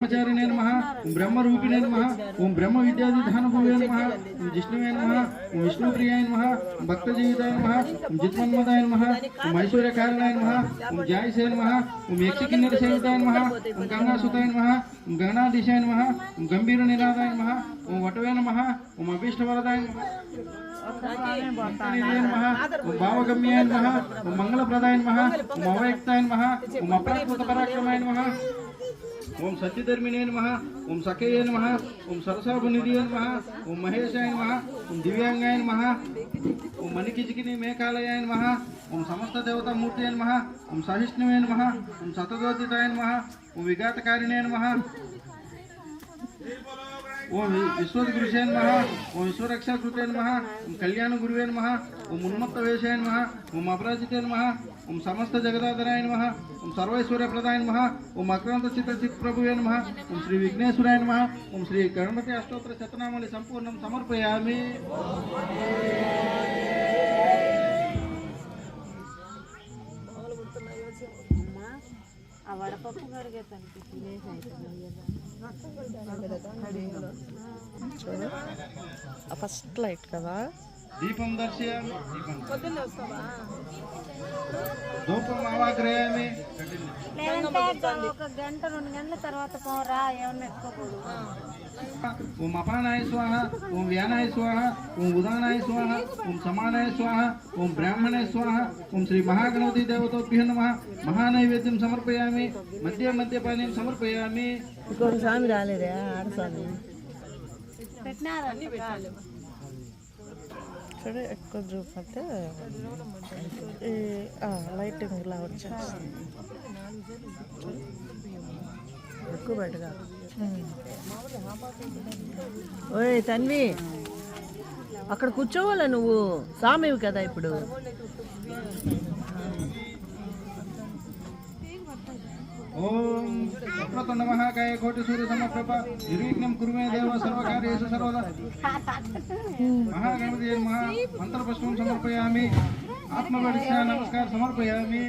आचार्यने नमः ओम ब्रह्मरूपिणे नमः ओम ब्रह्म विद्याधिधानुभवे नमः ओम जिष्णुवे नमः ओम विष्णुप्रियाय नमः ओम भक्तजीविताय नमः ओम जित्मन्मदाय नमः ओम ऐश्वर्यकारणाय नमः ओम जायसे नमः ओम यक्षकिन्नरसेविताय नमः ओम गंगासुताय नमः ओम गणाधीशाय नमः ओम गंभीरनिनादाय नमः ओम वटवे नमः ओम अभीष्टवरदाय नमः ओम भावगम्याय नमः ओम मंगलप्रदाय नमः ओम अवयक्ताय नमः ओम अप्राकृतपराक्रमाय नमः ओम सत्यधर्मिणे नमः ओम सखेय नमः ओम सरसाभुनिधिये नमः ओम महेशाय नमः ओम दिव्यांगाय नमः ओम मणिकिचकिनी मेकालयाय नमः ओम समस्त देवता मूर्तये नमः ओम सहिष्णुवे नमः ओम सततोदिताय नमः ओम विघातकारिणे नमः ओम विश्वगुरुषे नमः ओम विश्वरक्षाकृते नमः ओम कल्याण गुरुवे नमः ओम उन्मत्तवेशाय नमः ओम अपराजिते नमः ओम समस्त जगदाधराय नमः ओम सर्वैश्वर्यप्रदाय नमः ओम अक्रांत चित्त प्रभुवे नमः ओम श्री विघ्नेश्वराय नमः ओम श्री गणपति अष्टोत्तर शतनामावली संपूर्णं समर्पयामि। ఫస్ట్ లైట్ కదా దీపం దర్శయామి ధూపం ఆవాగ్రయామి ఒక గంట 2 గంటల తర్వాత పోరా ఏమన్నా ఎత్తుకోకూడదు। ओम अपानाय स्वाहा ओम व्यानाय स्वाहा ओम उदानाय स्वाहा ओम समानाय स्वाहा ओम ब्राह्मणाय स्वाहा ओम श्री महागणपति देवताभ्यो नमः महानैवेद्यं समर्पयामि मध्य मद्यपानीं समर्पयामि। ఇంకొక స్వామి రాలేదే ఆడ స్వామి పెట్టినారా చూడ ఎక్కువ చూపితే లైటింగ్ ఇలా వచ్చేస్తుంది ఎక్కువ బయటగా। ఓయ్ తన్వి అక్కడ కూర్చోవాలా నువ్వు స్వామివి కదా ఇప్పుడు। ओम वक्रतुंड महाकाय कोटि सूर्य समप्रभा निर्विघ्नं कुरु मे देव सर्वकार्येषु सर्वदा। महागणपति नमः मंत्रपुष्पं समर्पयामि आत्मवरिष्ठा नमस्कार समर्पयामि।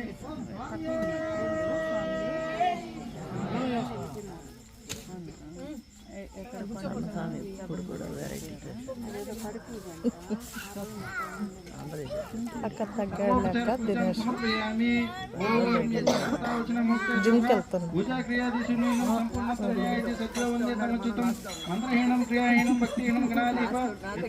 पूजा क्रियादिषु मंत्रहीनं क्रियाहीनं भक्तिहीनं गणाधिप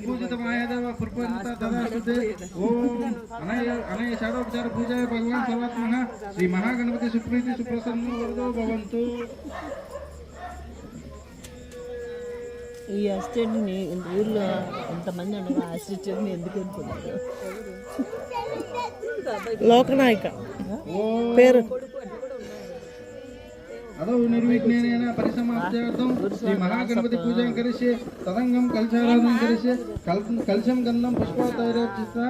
पूजित महादेव प्रपूजित तदा शुद्धे। ओम अनय षडोपचार पूजाय भगवान सर्वात्मनः श्री महागणपति सुप्रीति सुप्रसन्नो वरदो भवन्तु। ఈ అసిస్టెంట్ని ఊళ్ళో ఎంతమంది ఉండగా ఆ అసిస్టెంట్ని ఎందుకు అనుకున్నారు లోకనాయక పేరు अदौ निर्विघ्नेन परिसमाप्त्यार्थं श्री महागणपति पूजां करिष्ये तदंगं कलशाराधनं करिष्ये कलशं गन्धं पुष्पातैरर्चिता।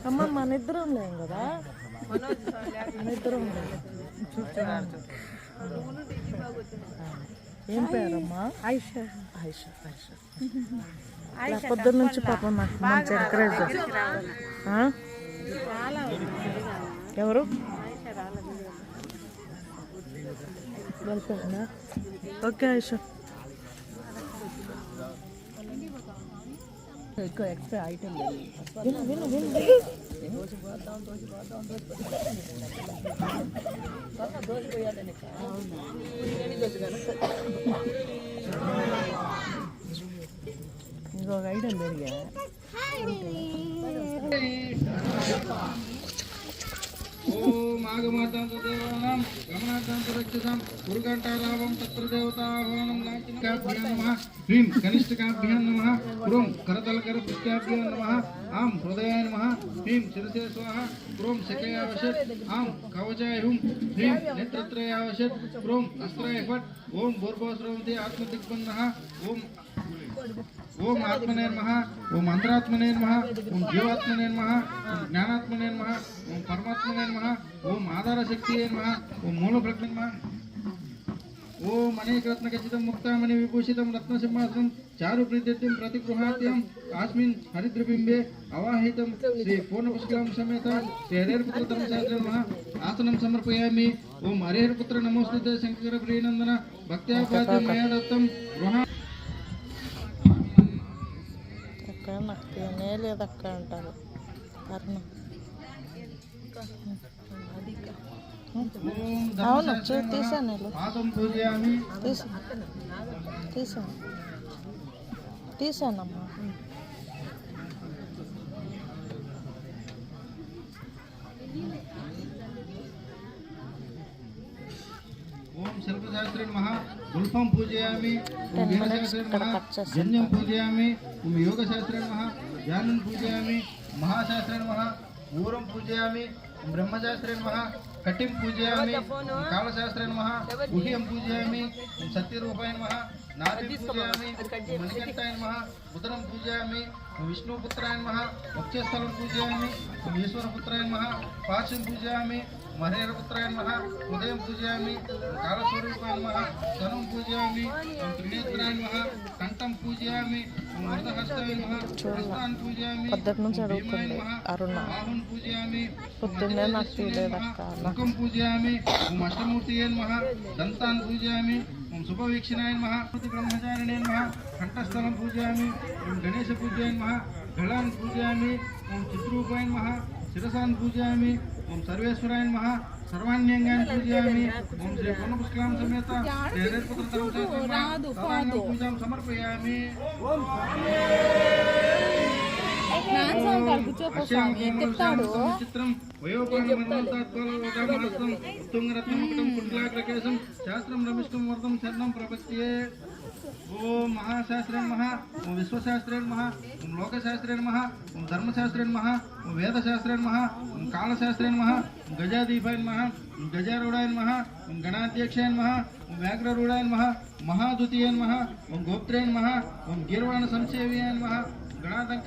అమ్మ మన ఇద్దరం లేం కదా ఏం పేరమ్మా ఆయిషా ఆయిషా ఆయిషా పొద్దున్న నుంచి పాపం నాకు మంచి ఎంకరేజ్ ఎవరు వెళ్తానా ఓకే ఆయిషా ఎక్కువ ఎక్స్ట్రా ఐటమ్ విను విను విను ఇంకొక ఐటమ్ పెరిగా ओम आगमातांत देवानां गमनातांत रक्षसां गुरुघंटारावं तत्र देवताहवनं लांछनकाभ्यां नमः ह्रीं कनिष्ठकाभ्यां नमः ह्रूं करतलकरपृष्ठाभ्यां नमः आं हृदयाय नमः ह्रीं शिरसे स्वाहा ह्रूं शकेयावशत् आं कवचाय हुं ह्रीं नेत्रत्रयावशत् ह्रूं अस्त्राय फट् ओम भूर्भुवस्रवन्ति आत्मदिग्बन्धः ओम आत्मने नमः ओम अंतरात्मने नमः ओम जीवात्मने नमः ओम ज्ञानात्मने नमः ओम परमात्मने नमः ओम आधार शक्तिये नमः ओम मूल प्रज्ञे नमः ఓం అనేకరత్నఖచితం ముక్తామణి విభూషితం రత్నసింహాసనం చారు ప్రీతిం ప్రతిగృహాత్యం ఆస్మిన్ హరిద్రబింబే అవాహితం శ్రీ పూర్ణపుష్కరం సమేత శ్రీ హరిహరపుత్ర ధర్మశాస్త్ర నమః ఆసనం సమర్పయామి. ఓం హరిహరపుత్ర నమోస్తుతే శంకర ప్రియనందన భక్త్యాపాద్యం మయా దత్తం గృహ. అక్కడ నాకు తినే లేదక్క అంటారు కర్ణ. అవును తీసాను పాదం పూజయామి. తీసానమ్మా. ఓం శిల్పశాస్త్రే నమః గుల్ఫం పూజయామి. ఓం వీరశాస్త్రే నమః జన్యం పూజయామి. ఓం యోగశాస్త్రే నమః ధ్యానం పూజయామి. మహాశాస్త్రే నమః ఊరం పూజయామి. ఓం బ్రహ్మశాస్త్రే నమః కటిం పూజయామి. ఓం కాళశాస్త్రే నమః గుహ్యం పూజయామి. ఓం సత్యరూపాయ నమః నాభి పూజయామి. ఓం మణికంఠాయ నమః ఉదరం పూజయామి. ఓం విష్ణుపుత్రాయ నమః వక్షస్థలం పూజయామి. ఓం ఈశ్వరపుత్రాయ నమః పార్శ్వం పూజయామి. ఓం హరిహరపుత్రాయ నమః హృదయం పూజయామి. ఓం కాళస్వరూపాయ నమః ధనం పూజయామి. ఓం త్రినేత్రాయ నమః కంఠం పూజయామి. ఓం వరదహస్తాయ నమః హస్తాన్ పూజయామి. పొద్దుటి నుంచి ఓం భీమాయ అడుగుతుంది నమః అరుణ. బాహున్ పూజయామి. పొద్దున్నే నాకు తెలియదక్క. ముఖం పూజయామి. ఓం అష్టమూర్తియే నమః దంతాన్ పూజయామి. ఓం శుభవీక్షణాయ నమః బ్రహ్మచారిణే నమః కంఠస్థలం పూజయామి. ఓం గణేశ పూజయాయ నమః గళాన్ పూజయామి. ఓం చిద్రూపాయ నమః శిరసాన్ పూజయామి. ఓం సర్వేశ్వరాయ నమః సర్వాణ్యంగాన్ పూజయామి. ఓం శ్రీ పూర్ణపుష్కరాం సమేత శ్రీ హరిహరపుత్ర ధర్మశాస్త్ర పూజాం సమర్పయామి. చిత్రం వయోపానం ఉత్తుంగరత్నముకుటం కుండలాగ్రకేశం శాస్త్రం రమిష్టం వర్ధం శరణం ప్రపత్యే. ఓం మహాశాస్త్రే నమః ఓం విశ్వశాస్త్రే నమః ఓం లోకశాస్త్రే నమః ఓం ధర్మశాస్త్రే నమః ఓం వేదశాస్త్రే నమః ఓం కాళశాస్త్రే నమః ఓం గజాదీపాయ నమః ఓం గజారూఢాయ నమః ఓం గణాధ్యక్షాయ నమః ఓం వ్యాఘ్రరూఢాయ నమః మహాద్వితీయ నమః ఓం గోప్త్రాయ నమః ఓం గీర్వాణ సంసేవ్యాయ నమః గణాదంక